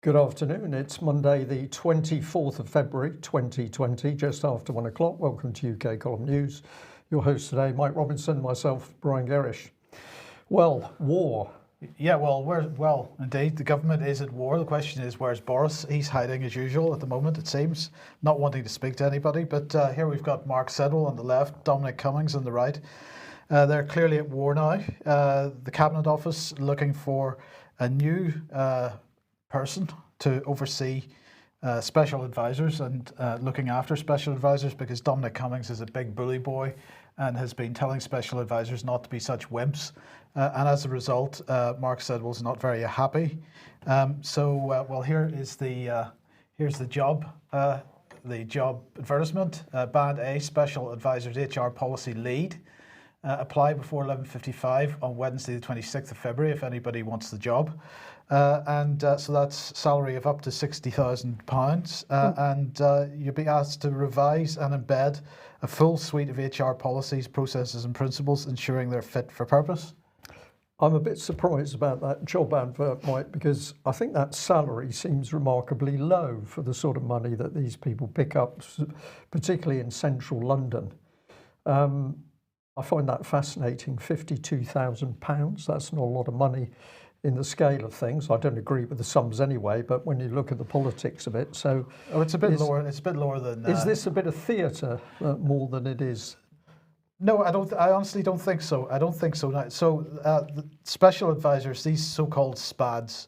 Good afternoon. It's Monday, the 24th of February 2020, just after 1 o'clock. Welcome to UK Column News. Your host today, Mike Robinson, myself, Brian Gerrish. Well, war. Yeah, well, indeed, the government is at war. The question is, where's Boris? He's hiding as usual at the moment, it seems, not wanting to speak to anybody. But here we've got Mark Sedwill on the left, Dominic Cummings on the right. They're clearly at war now. The Cabinet Office looking for a new person to oversee special advisors and looking after special advisors, because Dominic Cummings is a big bully boy and has been telling special advisors not to be such wimps. And as a result, Mark Sedwill's not very happy. Here's the job advertisement. Band A, Special Advisors HR Policy Lead. Apply before 11:55 on Wednesday, the 26th of February, if anybody wants the job. So that's salary of up to £60,000, and you'll be asked to revise and embed a full suite of HR policies, processes and principles, ensuring they're fit for purpose. I'm a bit surprised about that job advert, Mike, because I think that salary seems remarkably low for the sort of money that these people pick up, particularly in central London. I find that fascinating. £52,000, that's not a lot of money in the scale of things. I don't agree with the sums anyway, but when you look at the politics of it, so it's a bit lower. It's a bit lower than. Is this a bit of theatre more than it is? No, I don't. I honestly don't think so. I don't think so. So the special advisors, these so-called SPADs,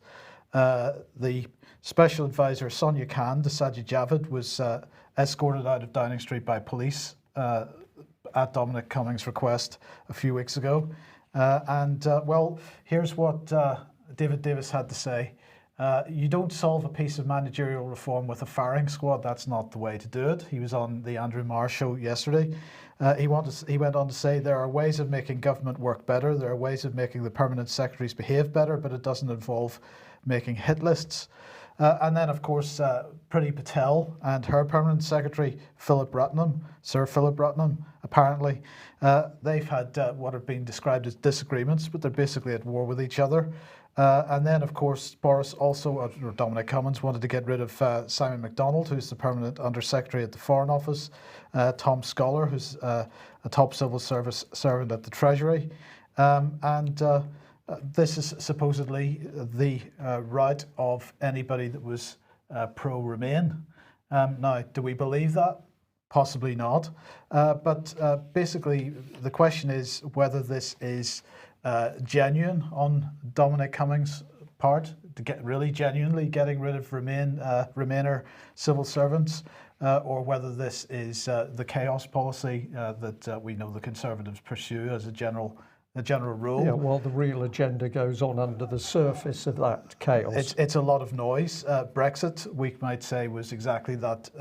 the special advisor Sonia Khan to Sajid Javid was escorted out of Downing Street by police at Dominic Cummings' request a few weeks ago. Here's what David Davis had to say. You don't solve a piece of managerial reform with a firing squad. That's not the way to do it. He was on the Andrew Marr show yesterday. He went on to say there are ways of making government work better. There are ways of making the permanent secretaries behave better, but it doesn't involve making hit lists. And then, of course, Priti Patel and her permanent secretary, Sir Philip Ratnam, apparently, they've had what have been described as disagreements, but they're basically at war with each other. And then, of course, Boris also, or Dominic Cummings, wanted to get rid of Simon MacDonald, who's the permanent undersecretary at the Foreign Office, Tom Scholar, who's a top civil service servant at the Treasury, this is supposedly the route of anybody that was pro-Remain. Now, do we believe that? Possibly not. But basically, the question is whether this is genuine on Dominic Cummings' part, to get really genuinely getting rid of Remainer civil servants, or whether this is the chaos policy that we know the Conservatives pursue as a general rule. Yeah, well, the real agenda goes on under the surface of that chaos. It's a lot of noise. Brexit, we might say, was exactly that,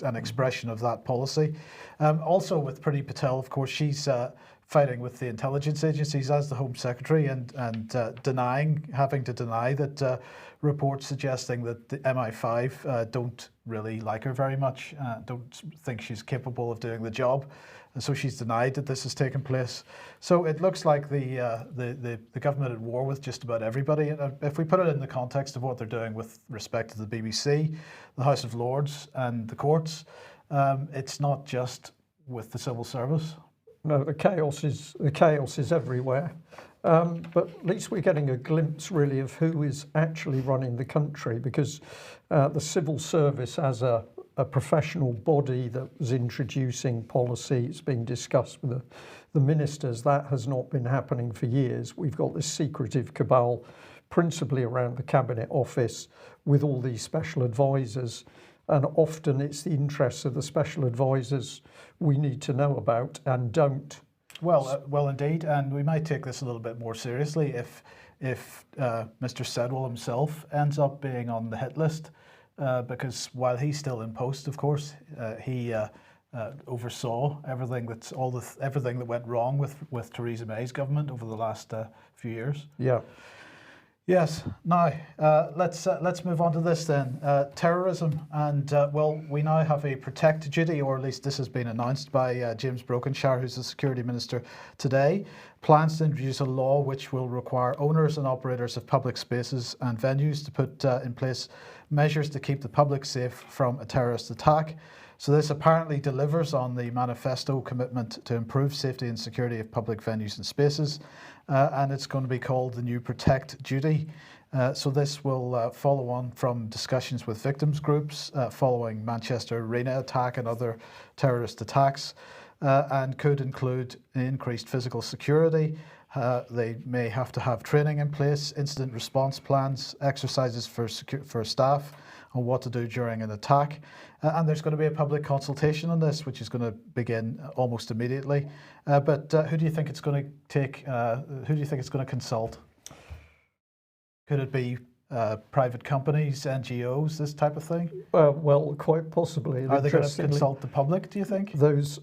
an expression of that policy. Also with Priti Patel, of course, she's fighting with the intelligence agencies as the Home Secretary and having to deny that reports suggesting that the MI5 don't really like her very much, don't think she's capable of doing the job. And so she's denied that this has taken place. So it looks like the government at war with just about everybody. And if we put it in the context of what they're doing with respect to the BBC, the House of Lords and the courts, it's not just with the civil service. No, the chaos is everywhere. But at least we're getting a glimpse really of who is actually running the country, because the civil service as a professional body that was introducing policy, it's being discussed with the ministers, that has not been happening for years. We've got this secretive cabal principally around the Cabinet Office with all these special advisors, and often it's the interests of the special advisors we need to know about and don't. Well, indeed, and we might take this a little bit more seriously if Mr. Sedwill himself ends up being on the hit list, because while he's still in post, of course, he oversaw everything that went wrong with Theresa May's government over the last few years. Yeah. Yes. Now let's move on to this then. Terrorism, and well, we now have a protect duty, or at least this has been announced by James Brokenshire, who's the Security Minister today. Plans to introduce a law which will require owners and operators of public spaces and venues to put in place measures to keep the public safe from a terrorist attack. So this apparently delivers on the manifesto commitment to improve safety and security of public venues and spaces, and it's going to be called the new Protect Duty. So this will follow on from discussions with victims groups following Manchester Arena attack and other terrorist attacks, and could include increased physical security. They may have to have training in place, incident response plans, exercises for staff on what to do during an attack. And there's going to be a public consultation on this, which is going to begin almost immediately. But who do you think it's going to take? Who do you think it's going to consult? Could it be private companies, NGOs, this type of thing? Well, quite possibly. Are they going to consult the public, do you think? Those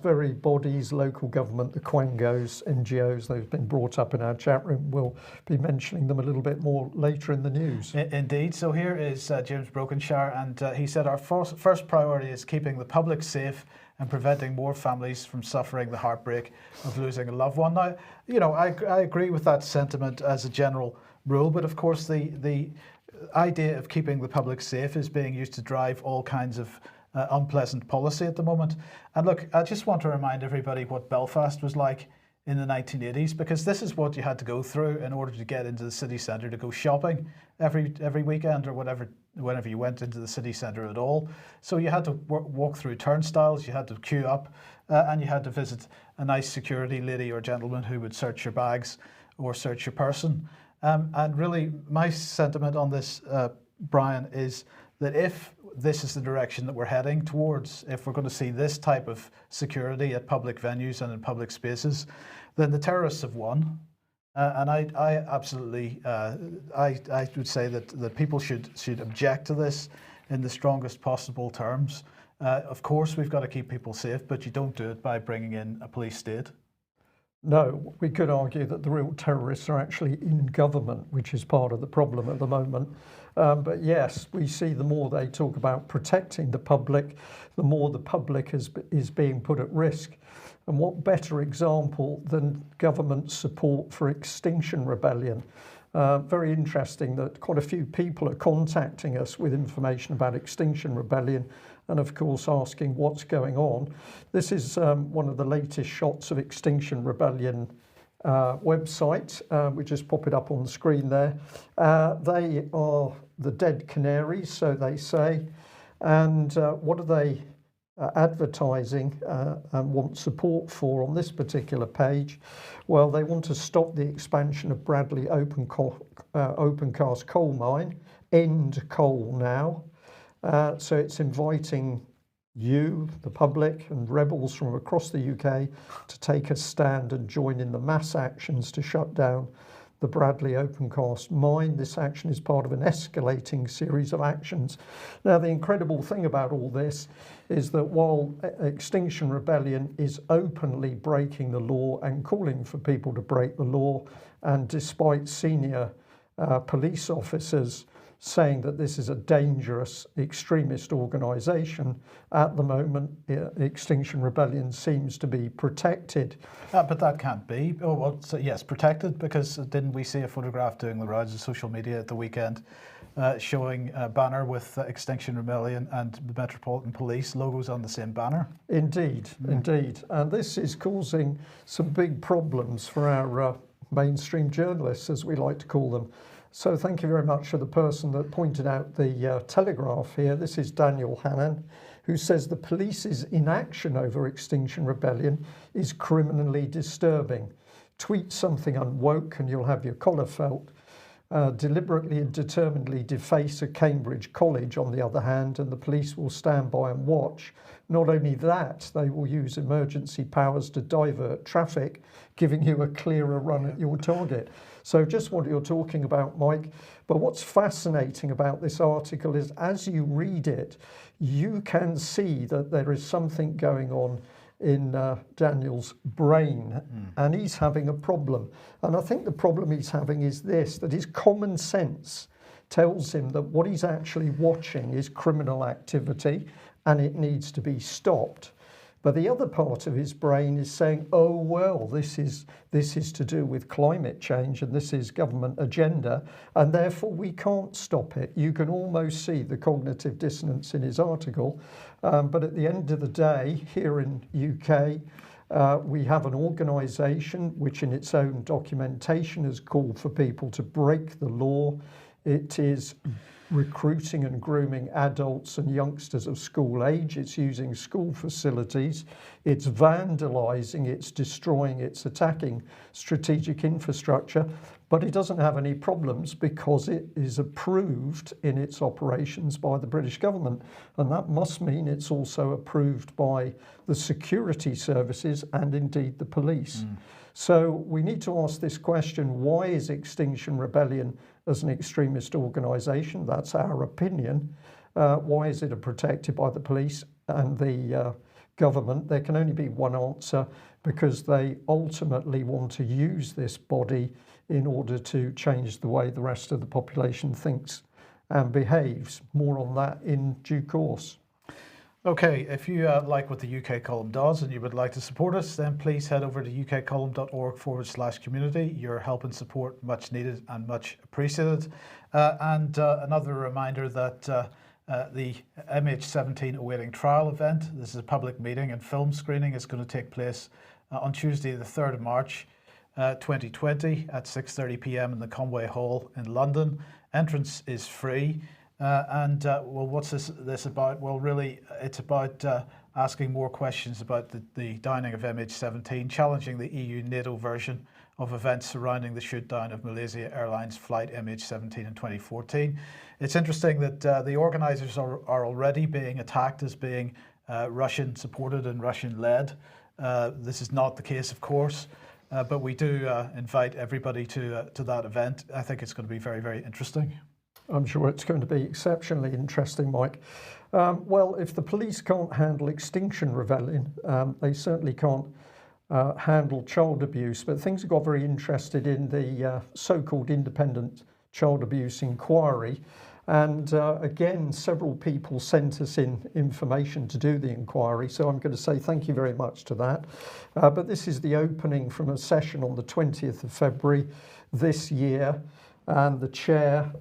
very bodies, local government, the Quangos, NGOs, they've been brought up in our chat room. We'll be mentioning them a little bit more later in the news. Indeed. So here is James Brokenshire, and he said our first priority is keeping the public safe and preventing more families from suffering the heartbreak of losing a loved one. Now, you know, I agree with that sentiment as a general rule, but of course the idea of keeping the public safe is being used to drive all kinds of unpleasant policy at the moment. And look, I just want to remind everybody what Belfast was like in the 1980s, because this is what you had to go through in order to get into the city centre to go shopping every weekend or whenever you went into the city centre at all. So you had to walk through turnstiles, you had to queue up, and you had to visit a nice security lady or gentleman who would search your bags or search your person. And really, my sentiment on this, Brian, is that if this is the direction that we're heading towards, if we're going to see this type of security at public venues and in public spaces, then the terrorists have won. And I absolutely, I would say that people should object to this in the strongest possible terms. Of course, we've got to keep people safe, but you don't do it by bringing in a police state. No, we could argue that the real terrorists are actually in government, which is part of the problem at the moment. But yes, we see the more they talk about protecting the public, the more the public is being put at risk. And what better example than government support for Extinction Rebellion? Very interesting that quite a few people are contacting us with information about Extinction Rebellion and of course asking what's going on. This is one of the latest shots of Extinction Rebellion website. We just pop it up on the screen there. They are the dead canaries, so they say. And what are they advertising and want support for on this particular page? Well, they want to stop the expansion of Bradley open cast coal mine, end coal now. So it's inviting you, the public, and rebels from across the UK to take a stand and join in the mass actions to shut down the Bradley open cast mine. This action is part of an escalating series of actions. Now, the incredible thing about all this is that while Extinction Rebellion is openly breaking the law and calling for people to break the law, and despite senior police officers saying that this is a dangerous extremist organisation, at the moment Extinction Rebellion seems to be protected. But that can't be. Oh, well, so yes, protected, because didn't we see a photograph doing the rounds of social media at the weekend showing a banner with Extinction Rebellion and the Metropolitan Police logos on the same banner? Indeed. And this is causing some big problems for our mainstream journalists, as we like to call them. So thank you very much to the person that pointed out the Telegraph here. This is Daniel Hannan, who says the police's inaction over Extinction Rebellion is criminally disturbing. Tweet something unwoke and you'll have your collar felt. Deliberately and determinedly deface a Cambridge college, on the other hand, and the police will stand by and watch. Not only that, they will use emergency powers to divert traffic, giving you a clearer run at your target. So just what you're talking about, Mike. But what's fascinating about this article is as you read it, you can see that there is something going on in Daniel's brain, and he's having a problem. And I think the problem he's having is this, that his common sense tells him that what he's actually watching is criminal activity and it needs to be stopped. But the other part of his brain is saying, oh, well, this is to do with climate change and this is government agenda, and therefore we can't stop it. You can almost see the cognitive dissonance in his article. But at the end of the day, here in UK, we have an organisation which in its own documentation has called for people to break the law. It is recruiting and grooming adults and youngsters of school age. It's using school facilities. It's vandalising, it's destroying, it's attacking strategic infrastructure. But it doesn't have any problems because it is approved in its operations by the British government. And that must mean it's also approved by the security services and indeed the police. So we need to ask this question, why is Extinction Rebellion as an extremist organisation? That's our opinion. Why is it protected by the police and the government? There can only be one answer, because they ultimately want to use this body in order to change the way the rest of the population thinks and behaves. More on that in due course. Okay, if you like what the UK Column does and you would like to support us, then please head over to ukcolumn.org/community. Your help and support much needed and much appreciated. And another reminder that the MH17 awaiting trial event, this is a public meeting and film screening, is going to take place on Tuesday the 3rd of March 2020 at 6:30 p.m. in the Conway Hall in London. Entrance is free. Well, what's this about? Well, really, it's about asking more questions about the downing of MH17, challenging the EU-NATO version of events surrounding the shoot-down of Malaysia Airlines flight MH17 in 2014. It's interesting that the organisers are already being attacked as being Russian-supported and Russian-led. This is not the case, of course, but we do invite everybody to that event. I think it's going to be very, very interesting. I'm sure it's going to be exceptionally interesting, Mike. Well, if the police can't handle Extinction Rebellion, they certainly can't handle child abuse. But things got very interested in the so-called independent child abuse inquiry. And again, several people sent us in information to do the inquiry. So I'm going to say thank you very much to that. But this is the opening from a session on the 20th of February this year. And the chair,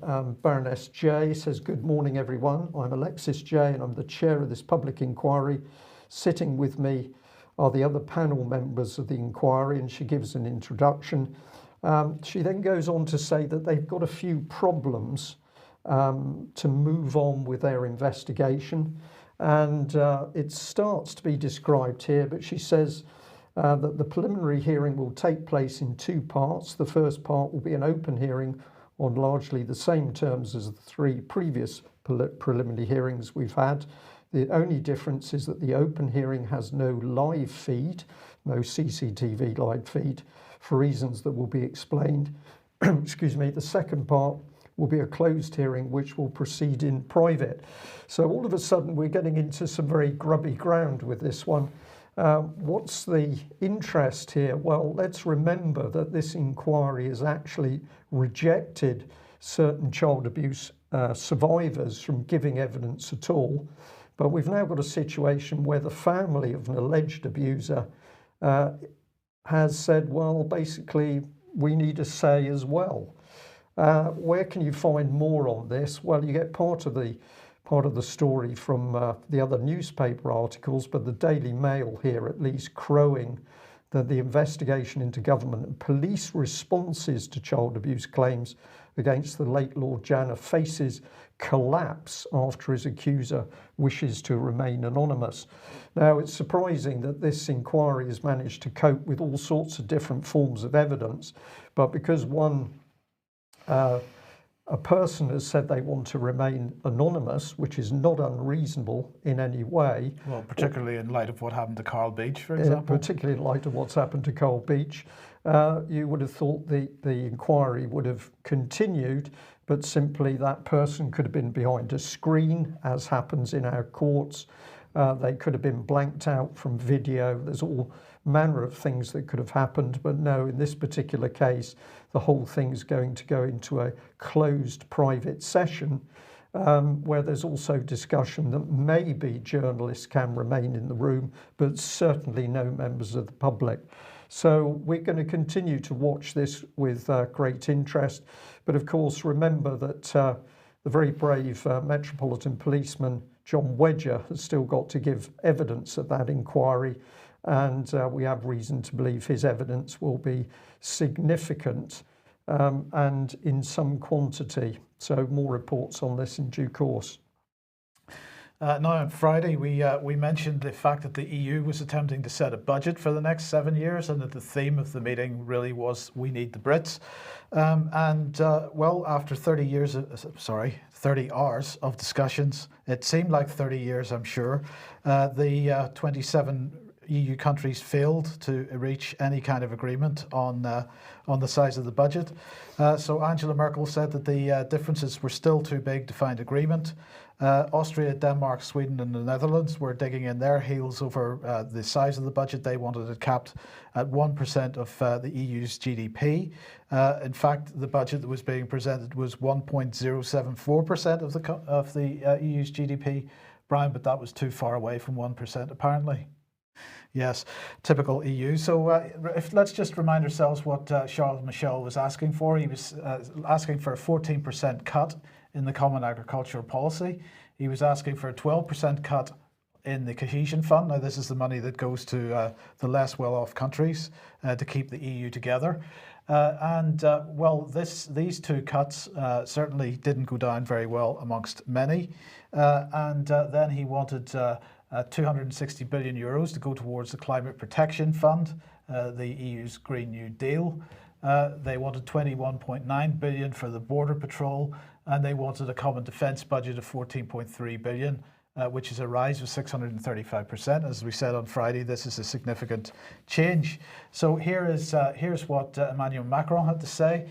Baroness J, says, "Good morning, everyone. I'm Alexis J, and I'm the chair of this public inquiry. Sitting with me are the other panel members of the inquiry," and she gives an introduction. She then goes on to say that they've got a few problems to move on with their investigation. And it starts to be described here, but she says that the preliminary hearing will take place in two parts. The first part will be an open hearing on largely the same terms as the three previous preliminary hearings we've had. The only difference is that the open hearing has no live feed, no CCTV live feed, for reasons that will be explained. Excuse me. The second part will be a closed hearing which will proceed in private. So all of a sudden we're getting into some very grubby ground with this one. What's the interest here? Well, let's remember that this inquiry has actually rejected certain child abuse survivors from giving evidence at all. But we've now got a situation where the family of an alleged abuser has said, well, basically, we need a say as well. Where can you find more on this? Well, you get part of the story from the other newspaper articles, but the Daily Mail here at least crowing that the investigation into government and police responses to child abuse claims against the late Lord Janner faces collapse after his accuser wishes to remain anonymous. Now, it's surprising that this inquiry has managed to cope with all sorts of different forms of evidence, but because a person has said they want to remain anonymous, which is not unreasonable in any way. Well, particularly in light of what happened to Carl Beach, for example. Particularly in light of what's happened to Carl Beach. You would have thought the inquiry would have continued, but simply that person could have been behind a screen, as happens in our courts. They could have been blanked out from video. There's all manner of things that could have happened, but no, in this particular case, the whole thing's going to go into a closed private session where there's also discussion that maybe journalists can remain in the room, but certainly no members of the public. So we're going to continue to watch this with great interest. But of course, remember that the very brave Metropolitan Policeman, John Wedger, has still got to give evidence at that inquiry. And we have reason to believe his evidence will be significant and in some quantity. So more reports on this in due course. Now on Friday, we mentioned the fact that the EU was attempting to set a budget for the next 7 years, and that the theme of the meeting really was "We need the Brits." Well, after 30 hours of discussions, it seemed like 30 years, I'm sure. The 27 EU countries failed to reach any kind of agreement on the size of the budget. So Angela Merkel said that the differences were still too big to find agreement. Austria, Denmark, Sweden and the Netherlands were digging in their heels over the size of the budget. They wanted it capped at 1% of the EU's GDP. In fact, the budget that was being presented was 1.074% of the EU's GDP, Brian, but that was too far away from 1% apparently. Yes, typical EU. So let's just remind ourselves what Charles Michel was asking for. He was asking for a 14% cut in the Common Agricultural Policy. He was asking for a 12% cut in the Cohesion Fund. Now, this is the money that goes to the less well-off countries to keep the EU together. Well, these two cuts certainly didn't go down very well amongst many. Then he wanted 260 billion euros to go towards the Climate Protection Fund, the EU's Green New Deal. They wanted 21.9 billion for the Border Patrol, and they wanted a common defence budget of 14.3 billion, which is a rise of 635%. As we said on Friday, this is a significant change. So here's what Emmanuel Macron had to say.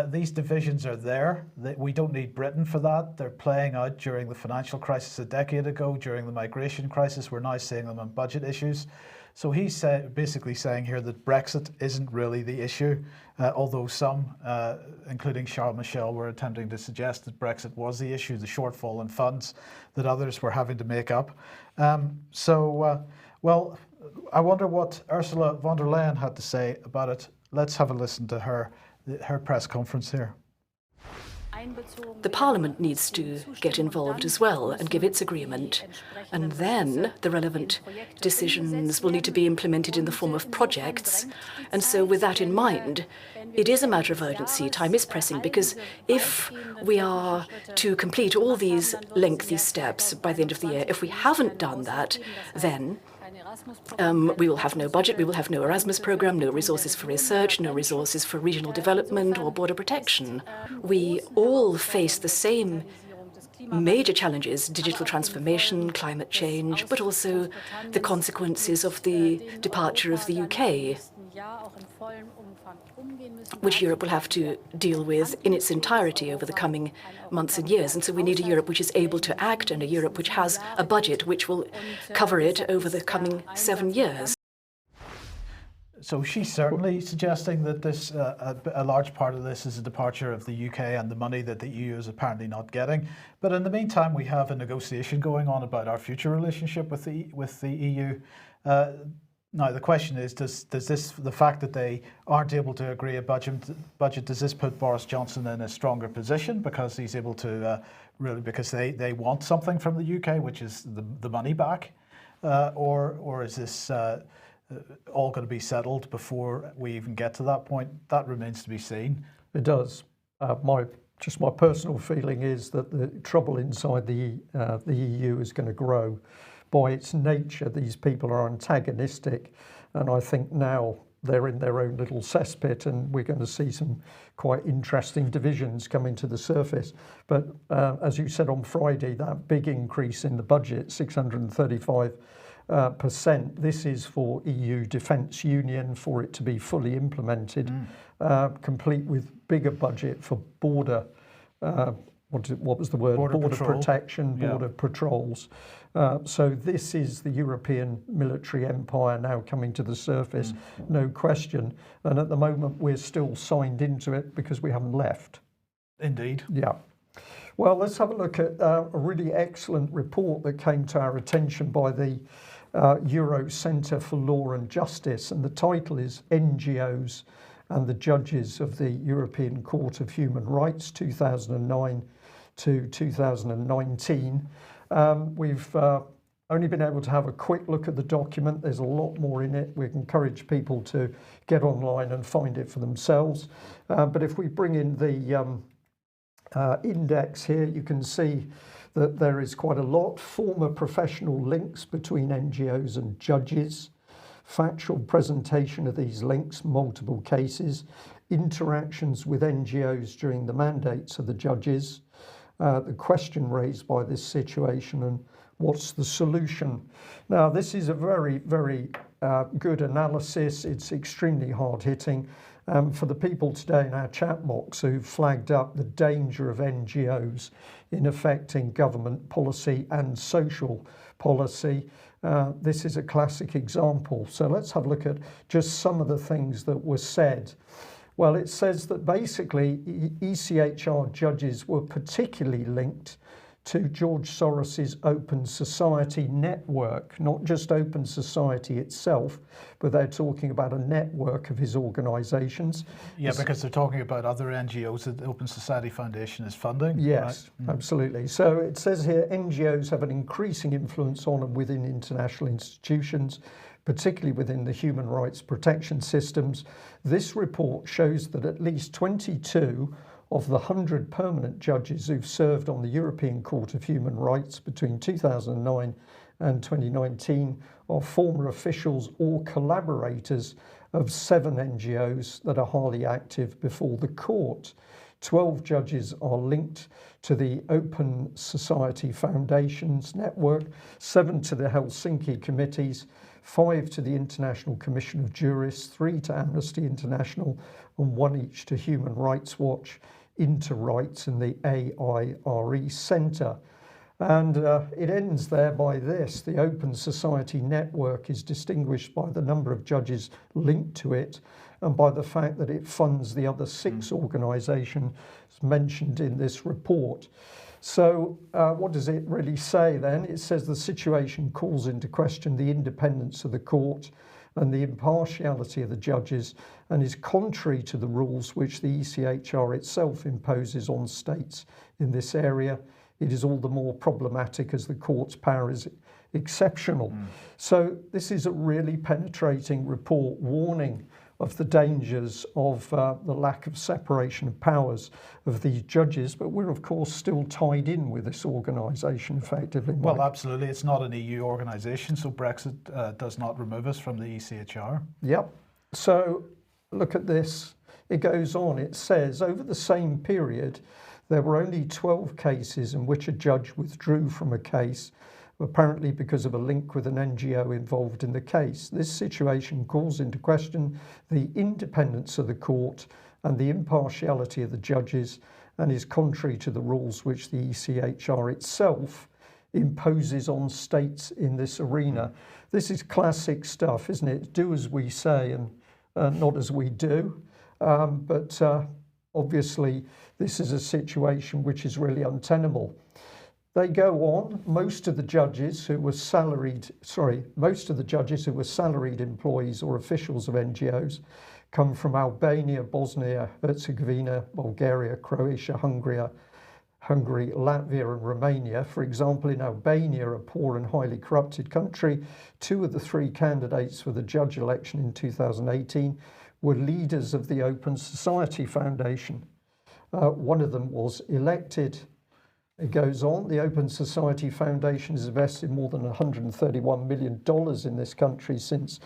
These divisions are there. We don't need Britain for that. They're playing out during the financial crisis a decade ago, during the migration crisis. We're now seeing them on budget issues. So he's basically saying here that Brexit isn't really the issue, although some, including Charles Michel, were attempting to suggest that Brexit was the issue, the shortfall in funds that others were having to make up. Well, I wonder what Ursula von der Leyen had to say about it. Let's have a listen to her press conference here. The Parliament needs to get involved as well and give its agreement, and then the relevant decisions will need to be implemented in the form of projects. And so with that in mind, it is a matter of urgency. Time is pressing, because if we are to complete all these lengthy steps by the end of the year, if we haven't done that, then we will have no budget, we will have no Erasmus program, no resources for research, no resources for regional development or border protection. We all face the same major challenges: digital transformation, climate change, but also the consequences of the departure of the UK, which Europe will have to deal with in its entirety over the coming months and years. And so we need a Europe which is able to act, and a Europe which has a budget which will cover it over the coming 7 years. So she's certainly suggesting that this a large part of this is a departure of the UK and the money that the EU is apparently not getting. But in the meantime, we have a negotiation going on about our future relationship with the EU. Now the question is, does the fact that they aren't able to agree a budget, does this put Boris Johnson in a stronger position because he's able to because they want something from the UK, which is the money back, or is this all going to be settled before we even get to that point? That remains to be seen. It does. My personal feeling is that the trouble inside the EU is going to grow. By its nature, these people are antagonistic, and I think now they're in their own little cesspit, and we're going to see some quite interesting divisions coming to the surface. But as you said on Friday, that big increase in the budget, 635%, this is for EU Defence Union, for it to be fully implemented, complete with bigger budget for border what was the word? Border patrol. protection, border patrols. So this is the European military empire now coming to the surface, no question. And at the moment, we're still signed into it because we haven't left. Indeed. Yeah. Well, let's have a look at a really excellent report that came to our attention by the Euro Centre for Law and Justice, and the title is NGOs and the Judges of the European Court of Human Rights 2009 to 2019. We've only been able to have a quick look at the document. There's a lot more in it. We encourage people to get online and find it for themselves. But if we bring in the index here, you can see that there is quite a lot. Former professional links between NGOs and judges, factual presentation of these links, multiple cases, interactions with NGOs during the mandates of the judges, the question raised by this situation, and what's the solution. Now, this is a very, very good analysis. It's extremely hard-hitting. For the people today in our chat box who flagged up the danger of NGOs in affecting government policy and social policy, this is a classic example. So let's have a look at just some of the things that were said. Well, it says that basically ECHR judges were particularly linked to George Soros's Open Society network, not just Open Society itself, but they're talking about a network of his organisations. Yeah, because they're talking about other NGOs that the Open Society Foundation is funding. Yes, right? Absolutely. So it says here, NGOs have an increasing influence on and within international institutions, particularly within the human rights protection systems. This report shows that at least 22 of the 100 permanent judges who've served on the European Court of Human Rights between 2009 and 2019 are former officials or collaborators of 7 NGOs that are highly active before the court. 12 judges are linked to the Open Society Foundations network, 7 to the Helsinki committees, 5 to the International Commission of Jurists, 3 to Amnesty International, and 1 each to Human Rights Watch, Interrights, and the AIRE Centre. And it ends there by this: the Open Society network is distinguished by the number of judges linked to it and by the fact that it funds the other 6 organisations mentioned in this report. So what does it really say then? It says the situation calls into question the independence of the court and the impartiality of the judges, and is contrary to the rules which the ECHR itself imposes on states in this area. It is all the more problematic as the court's power is exceptional. So this is a really penetrating report warning of the dangers of the lack of separation of powers of these judges, but we're of course still tied in with this organisation effectively. Mike. Well, absolutely. It's not an EU organisation, so Brexit does not remove us from the ECHR. Yep. So look at this. It goes on. It says over the same period, there were only 12 cases in which a judge withdrew from a case, apparently because of a link with an NGO involved in the case. This situation calls into question the independence of the court and the impartiality of the judges, and is contrary to the rules which the ECHR itself imposes on states in this arena. This is classic stuff, isn't it? Do as we say and not as we do. But obviously, this is a situation which is really untenable. They go on. Most of the judges who were salaried employees or officials of NGOs come from Albania, Bosnia, Herzegovina, Bulgaria, Croatia, Hungary, Latvia, and Romania. For example, in Albania, a poor and highly corrupted country, 2 of the 3 candidates for the judge election in 2018 were leaders of the Open Society Foundation. One of them was elected. It goes on. The Open Society Foundation has invested more than $131 million in this country since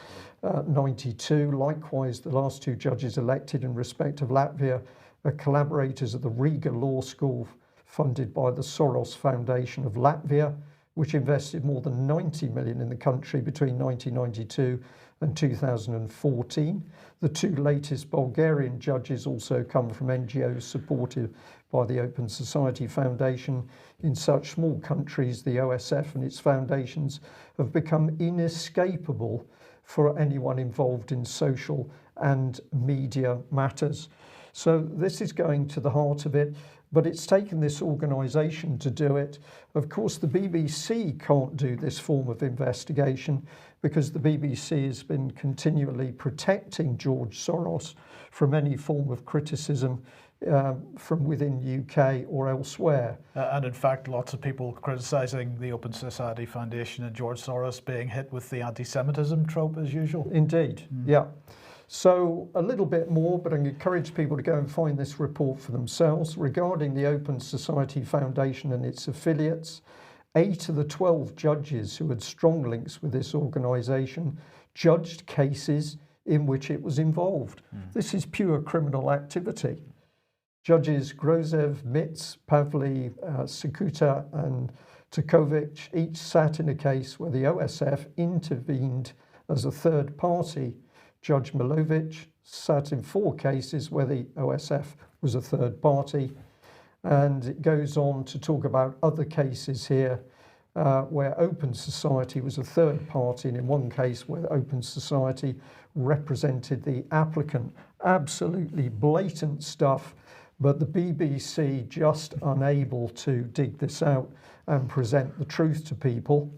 92. Likewise, the last 2 judges elected in respect of Latvia are collaborators of the Riga Law School, funded by the Soros Foundation of Latvia, which invested more than 90 million in the country between 1992 and 2014. The two latest Bulgarian judges also come from NGOs supported by the Open Society Foundation. In such small countries, the OSF and its foundations have become inescapable for anyone involved in social and media matters. So this is going to the heart of it, but it's taken this organisation to do it. Of course, the BBC can't do this form of investigation because the BBC has been continually protecting George Soros from any form of criticism from within UK or elsewhere. And in fact, lots of people criticising the Open Society Foundation and George Soros being hit with the anti-Semitism trope as usual. Indeed, yeah. So a little bit more, but I encourage people to go and find this report for themselves. Regarding the Open Society Foundation and its affiliates, 8 of the 12 judges who had strong links with this organisation judged cases in which it was involved. This is pure criminal activity. Judges Grozev, Mitz, Pavli, Sikuta and Tukovic each sat in a case where the OSF intervened as a third party. Judge Milovic sat in 4 cases where the OSF was a third party. And it goes on to talk about other cases here where Open Society was a third party, and in one case where Open Society represented the applicant. Absolutely blatant stuff, but the BBC just unable to dig this out and present the truth to people.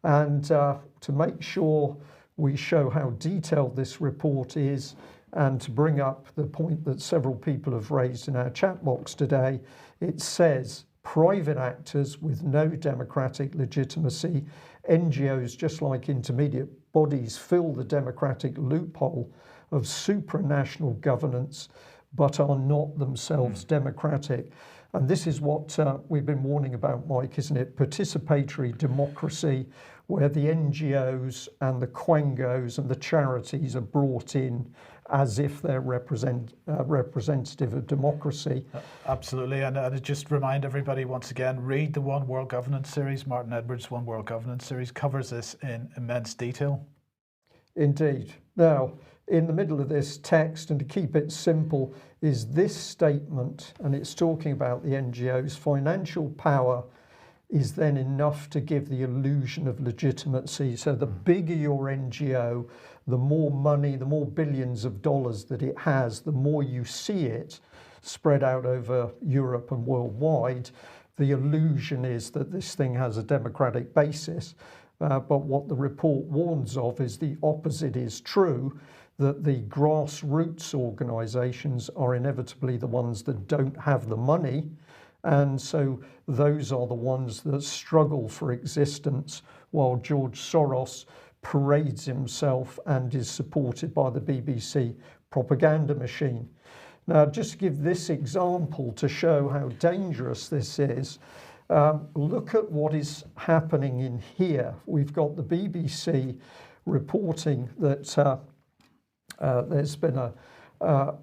And to make sure we show how detailed this report is, and to bring up the point that several people have raised in our chat box today, it says private actors with no democratic legitimacy, NGOs just like intermediate bodies, fill the democratic loophole of supranational governance but are not themselves democratic. And this is what we've been warning about, Mike, isn't it? Participatory democracy, where the NGOs and the quangos and the charities are brought in as if they're representative of democracy. Absolutely, and I just remind everybody once again, read the One World Governance series. Martin Edwards' One World Governance series covers this in immense detail. Indeed. Now, in the middle of this text, and to keep it simple, is this statement, and it's talking about the NGOs. Financial power is then enough to give the illusion of legitimacy. So the bigger your NGO, the more money, the more billions of dollars that it has, the more you see it spread out over Europe and worldwide, the illusion is that this thing has a democratic basis. But what the report warns of is the opposite is true, that the grassroots organisations are inevitably the ones that don't have the money. And so those are the ones that struggle for existence, while George Soros parades himself and is supported by the BBC propaganda machine. Now, just to give this example to show how dangerous this is, look at what is happening in here. We've got the BBC reporting that there's been a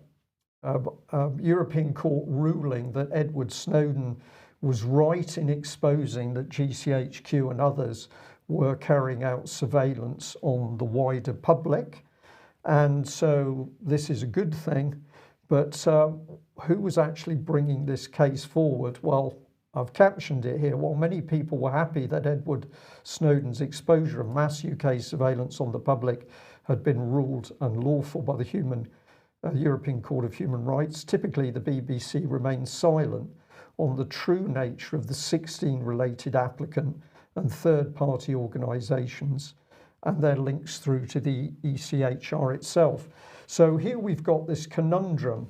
European court ruling that Edward Snowden was right in exposing that GCHQ and others were carrying out surveillance on the wider public. And so this is a good thing. But who was actually bringing this case forward? Well, I've captioned it here. While many people were happy that Edward Snowden's exposure of mass UK surveillance on the public had been ruled unlawful by the European Court of Human Rights, typically the BBC remains silent on the true nature of the 16 related applicant and third-party organisations and their links through to the ECHR itself. So here we've got this conundrum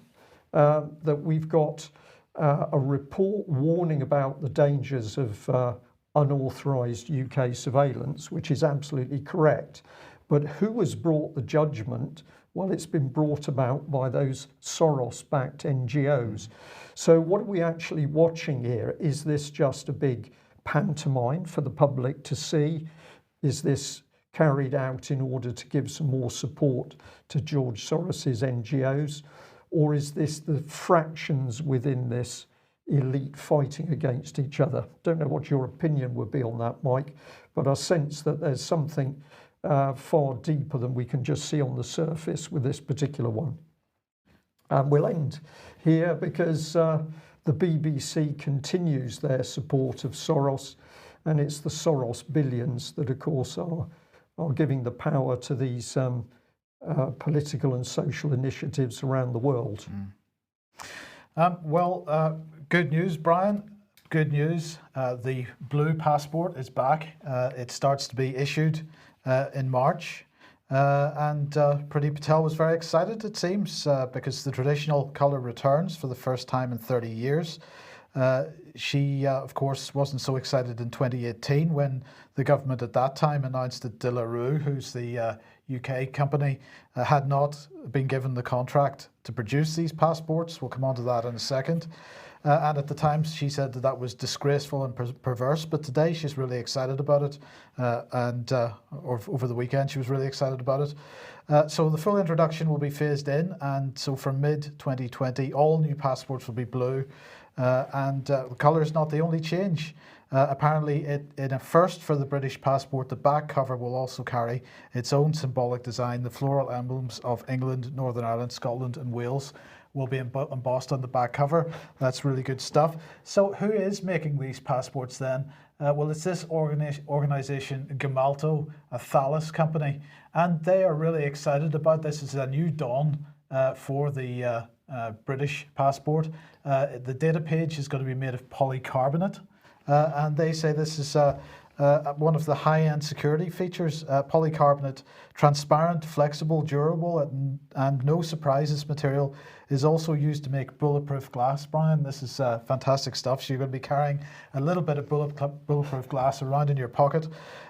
that we've got a report warning about the dangers of unauthorised UK surveillance, which is absolutely correct. But who has brought the judgment? Well, it's been brought about by those Soros-backed NGOs. So what are we actually watching here? Is this just a big pantomime for the public to see? Is this carried out in order to give some more support to George Soros's NGOs? Or is this the fractions within this elite fighting against each other. Don't know what your opinion would be on that, Mike, but I sense that there's something far deeper than we can just see on the surface with this particular one. And we'll end here because the BBC continues their support of Soros, and it's the Soros billions that, of course, are giving the power to these political and social initiatives around the world. Good news, Brian. Good news. The blue passport is back. It starts to be issued in March. And Priti Patel was very excited, it seems, because the traditional colour returns for the first time in 30 years. She, of course, wasn't so excited in 2018 when the government at that time announced that De La Rue, who's the UK company, had not been given the contract to produce these passports. We'll come on to that in a second. And at the time, she said that was disgraceful and perverse. But today, she's really excited about it. Or over the weekend, she was really excited about it. So the full introduction will be phased in. And so from mid-2020, all new passports will be blue. The colour is not the only change. Apparently, in a first for the British passport, the back cover will also carry its own symbolic design. The floral emblems of England, Northern Ireland, Scotland and Wales will be embossed on the back cover. That's really good stuff. So who is making these passports then? Well, it's this organisation, Gemalto, a Thales company, and they are really excited about this. It's a new dawn for the British passport. The data page is going to be made of polycarbonate, and they say this is one of the high-end security features. Polycarbonate, transparent, flexible, durable, and no surprises material is also used to make bulletproof glass. Brian, this is fantastic stuff. So you're going to be carrying a little bit of bulletproof glass around in your pocket.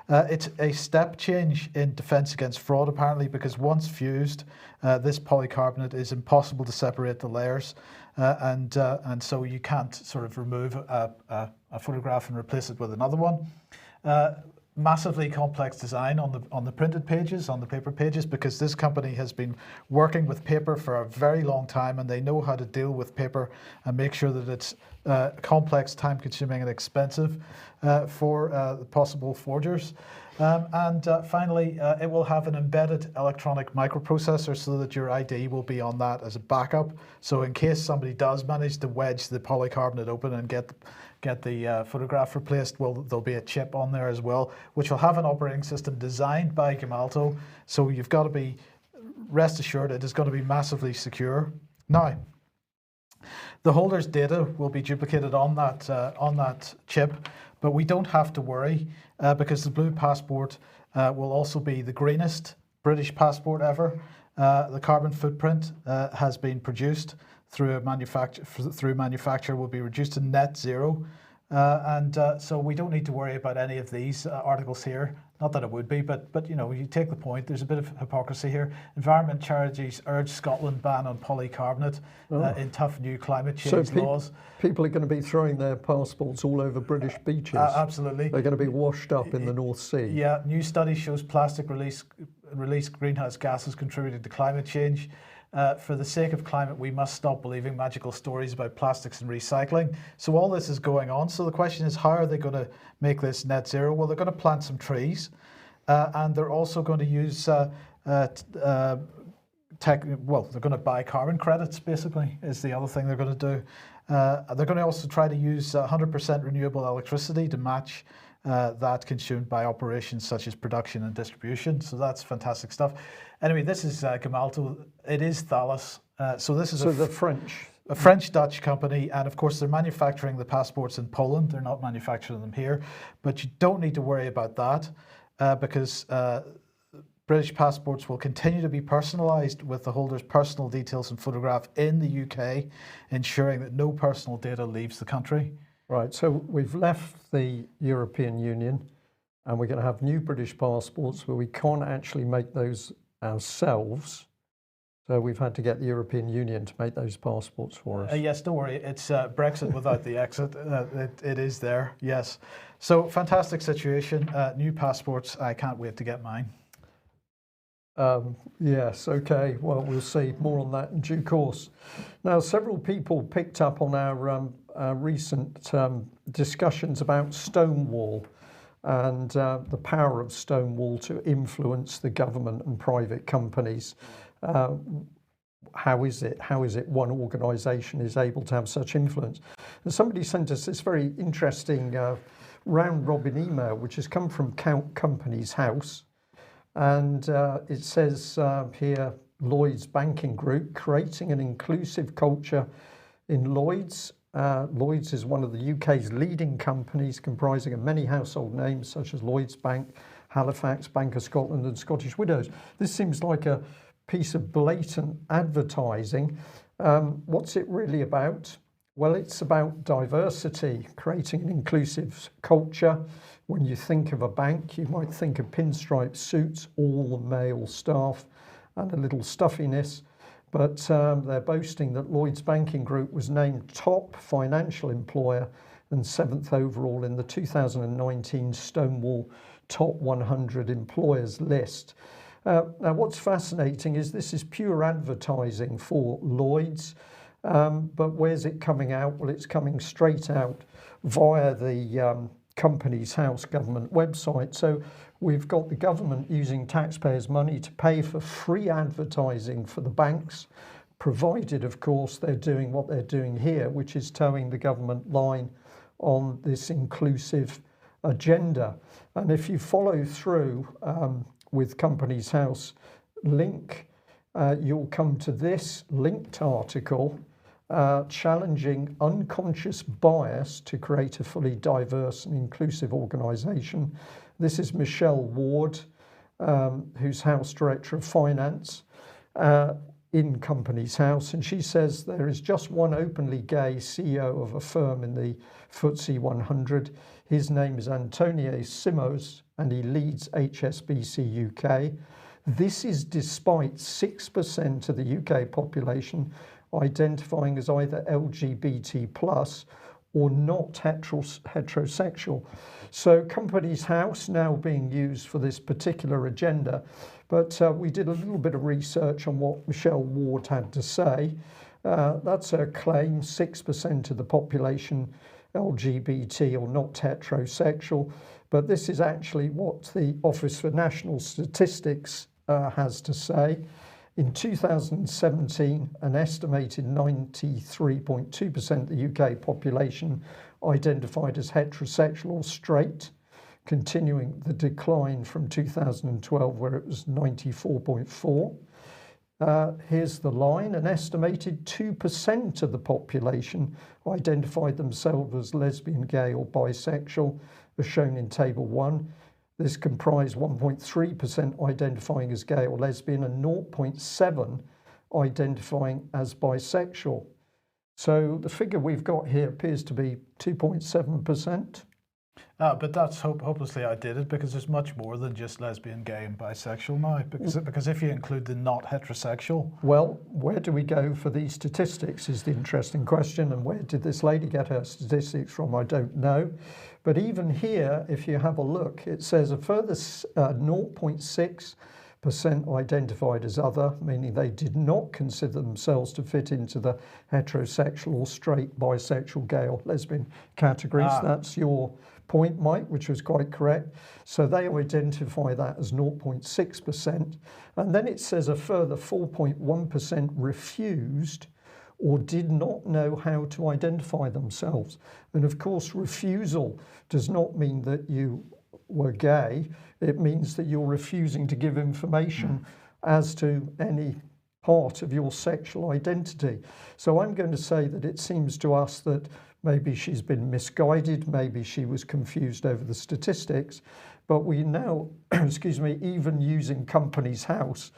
It's a step change in defense against fraud, apparently, because once fused, this polycarbonate is impossible to separate the layers. And so you can't sort of remove a photograph and replace it with another one. Massively complex design on the printed pages, on the paper pages, because this company has been working with paper for a very long time, and they know how to deal with paper and make sure that it's complex, time-consuming, and expensive for possible forgers. Finally, it will have an embedded electronic microprocessor so that your ID will be on that as a backup. So in case somebody does manage to wedge the polycarbonate open and get the photograph replaced, well, there'll be a chip on there as well, which will have an operating system designed by Gemalto. So you've got to be rest assured it is going to be massively secure. Now, the holder's data will be duplicated on that chip, but we don't have to worry because the blue passport will also be the greenest British passport ever. The carbon footprint has been produced through manufacture will be reduced to net zero. So we don't need to worry about any of these articles here. Not that it would be, but you know, you take the point. There's a bit of hypocrisy here. Environment charities urge Scotland ban on polycarbonate in tough new climate change laws. People are going to be throwing their passports all over British beaches. Absolutely. They're going to be washed up in the North Sea. Yeah, new study shows plastic release greenhouse gases contributing to climate change. For the sake of climate, we must stop believing magical stories about plastics and recycling. So all this is going on. So the question is, how are they going to make this net zero? Well, they're going to plant some trees, and they're also going to use they're going to buy carbon credits, basically, is the other thing they're going to do. They're going to also try to use 100% renewable electricity to match that consumed by operations such as production and distribution. So that's fantastic stuff. Anyway, this is Gemalto. It is Thales. So this is the French-Dutch company, and of course they're manufacturing the passports in Poland. They're not manufacturing them here, but you don't need to worry about that because British passports will continue to be personalised with the holder's personal details and photograph in the UK, ensuring that no personal data leaves the country. Right, so we've left the European Union and we're going to have new British passports where we can't actually make those ourselves. So we've had to get the European Union to make those passports for us. Yes, don't worry. It's Brexit without the exit. It is there, yes. So fantastic situation. New passports. I can't wait to get mine. Yes, okay. Well, we'll see more on that in due course. Now, several people picked up on our recent discussions about Stonewall and the power of Stonewall to influence the government and private companies. How is it one organisation is able to have such influence? And somebody sent us this very interesting round robin email, which has come from Companies House. And it says here, Lloyds Banking Group creating an inclusive culture in Lloyds. Lloyds is one of the UK's leading companies, comprising of many household names such as Lloyds Bank, Halifax, Bank of Scotland and Scottish Widows. This seems like a piece of blatant advertising. What's it really about? Well, it's about diversity, creating an inclusive culture. When you think of a bank, you might think of pinstripe suits, all male staff, and a little stuffiness. But they're boasting that Lloyds Banking Group was named top financial employer and 7th overall in the 2019 Stonewall Top 100 Employers list. Now, what's fascinating is this is pure advertising for Lloyds. But where's it coming out? Well, it's coming straight out via the Companies House government website. So we've got the government using taxpayers' money to pay for free advertising for the banks, provided, of course, they're doing what they're doing here, which is towing the government line on this inclusive agenda. And if you follow through with Companies House link, you'll come to this linked article challenging unconscious bias to create a fully diverse and inclusive organisation. This is Michelle Ward, who's House Director of Finance in Companies House, and she says there is just one openly gay CEO of a firm in the FTSE 100. His name is Antonio Simos and he leads HSBC UK. This is despite 6% of the UK population identifying as either LGBT plus or not heterosexual. So Companies House now being used for this particular agenda. But we did a little bit of research on what Michelle Ward had to say. That's her claim, 6% of the population LGBT or not heterosexual. But this is actually what the Office for National Statistics has to say. In 2017, an estimated 93.2% of the UK population identified as heterosexual or straight, continuing the decline from 2012 where it was 94.4. Here's the line, an estimated 2% of the population identified themselves as lesbian, gay or bisexual, as shown in Table 1. This comprised 1.3% identifying as gay or lesbian and 0.7% identifying as bisexual. So the figure we've got here appears to be 2.7%. But that's hopelessly outdated because there's much more than just lesbian, gay and bisexual now. Because if you include the not heterosexual... Well, where do we go for these statistics is the interesting question. And where did this lady get her statistics from? I don't know. But even here, if you have a look, it says a further 0.6% identified as other, meaning they did not consider themselves to fit into the heterosexual or straight, bisexual, gay or lesbian categories. That's your point, Mike, which was quite correct. So they identify that as 0.6%. And then it says a further 4.1% refused or did not know how to identify themselves. And of course, refusal does not mean that you were gay. It means that you're refusing to give information as to any part of your sexual identity. So I'm going to say that it seems to us that maybe she's been misguided, maybe she was confused over the statistics, but we now, even using Companies House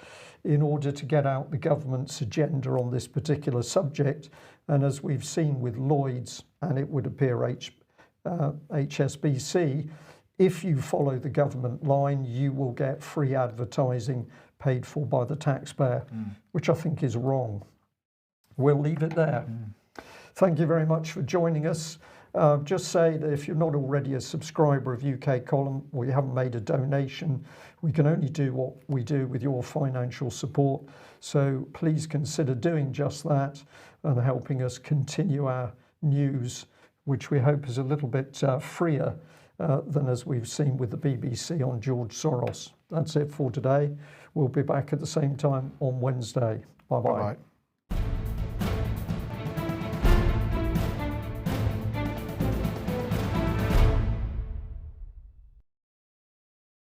in order to get out the government's agenda on this particular subject. And as we've seen with Lloyds, and it would appear HSBC, if you follow the government line, you will get free advertising paid for by the taxpayer, which I think is wrong. We'll leave it there. Thank you very much for joining us. Just say that if you're not already a subscriber of UK Column or you haven't made a donation, we can only do what we do with your financial support. So please consider doing just that and helping us continue our news, which we hope is a little bit freer than as we've seen with the BBC on George Soros. That's it for today. We'll be back at the same time on Wednesday. Bye-bye. Bye-bye.